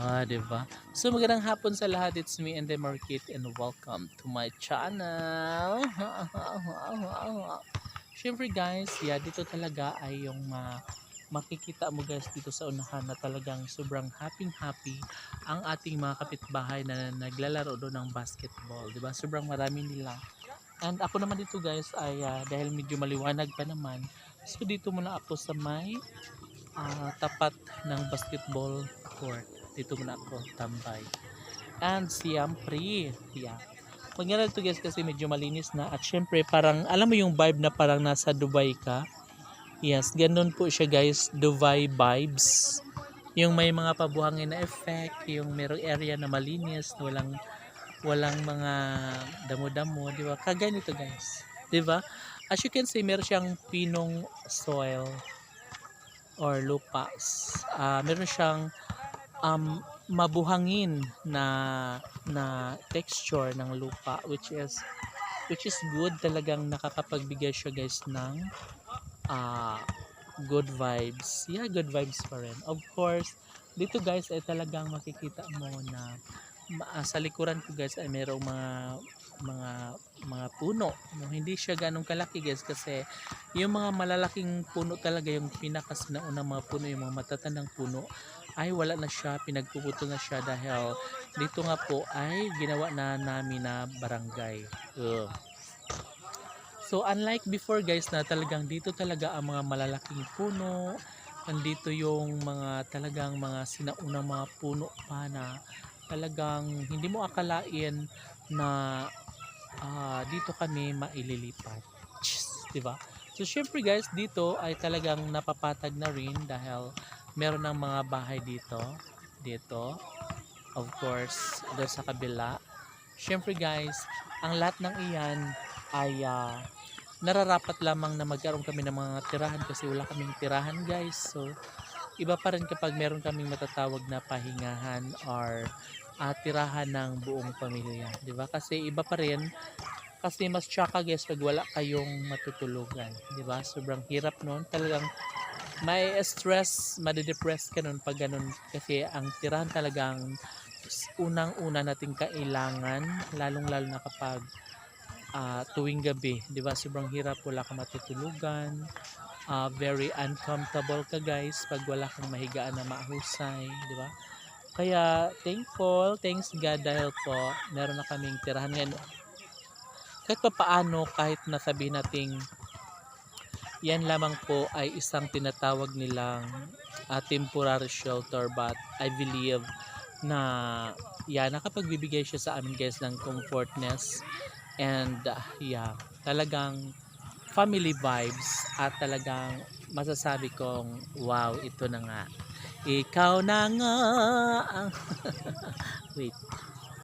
Diba? So magandang hapon sa lahat. It's me and the Market and welcome to my channel. Siyempre guys, dito talaga ay yung makikita mo guys dito sa unahan na talagang sobrang happy ang ating mga kapitbahay na naglalaro doon ng basketball. Diba? Sobrang marami nila. And ako naman dito guys ay dahil medyo maliwanag pa naman. So dito muna ako sa may tapat ng basketball court. Dito muna ako tambay. And siyempre, maganda to guys kasi medyo malinis na at syempre parang alam mo yung vibe na parang nasa Dubai ka. Yes, ganun po siya guys, Dubai vibes. Yung may mga pabuhangin na effect, yung merong area na malinis, na walang mga damo-damo, di ba? Kaganito guys, di ba? As you can see, meron siyang pinong soil or lupa. Meron siyang mabuhangin na texture ng lupa which is good, talagang nakakapagbigay siya guys ng good vibes. Good vibes pa rin. Of course, dito guys ay talagang makikita mo na sa likuran ko guys ay mayroong mga mga puno, no? Hindi siya ganong kalaki guys kasi yung mga malalaking puno talaga, yung pinakasinaunang mga puno, yung mga matatandang puno ay wala na siya, pinagpuputol na siya dahil dito nga po ay ginawa na namin na barangay. So unlike before guys na talagang dito talaga ang mga malalaking puno, nandito yung mga talagang mga sinaunang mga puno pa na talagang hindi mo akalain na dito kami maililipat. Diba? So syempre guys, dito ay talagang napapatag na rin dahil meron ng mga bahay dito, of course doon sa kabila. Syempre guys, ang lahat ng iyan ay nararapat lamang na magkaroon kami ng mga tirahan kasi wala kaming tirahan guys. So iba pa rin kapag meron kaming matatawag na pahingahan or tirahan ng buong pamilya, di ba? Kasi iba pa rin, kasi mas tsaka guys pag wala kayong matutulugan, di ba? Sobrang hirap noon, talagang may stress, madidepress ka noon pag ganun, kasi ang tirahan talagang unang-una nating kailangan, lalong-lalo na kapag tuwing gabi, di ba? Sobrang hirap, wala kang matutulugan, very uncomfortable ka guys pag wala kang mahigaan na mahusay, di ba? Kaya thanks God dahil po meron na kaming tirahan ngayon. Kahit pa paano, kahit nasabihin nating yan lamang po ay isang tinatawag nilang temporary shelter, but I believe na nakapagbibigay siya sa amin guys ng comfortness and talagang family vibes at talagang masasabi kong wow, ito na nga, ikaw na nga ang wait,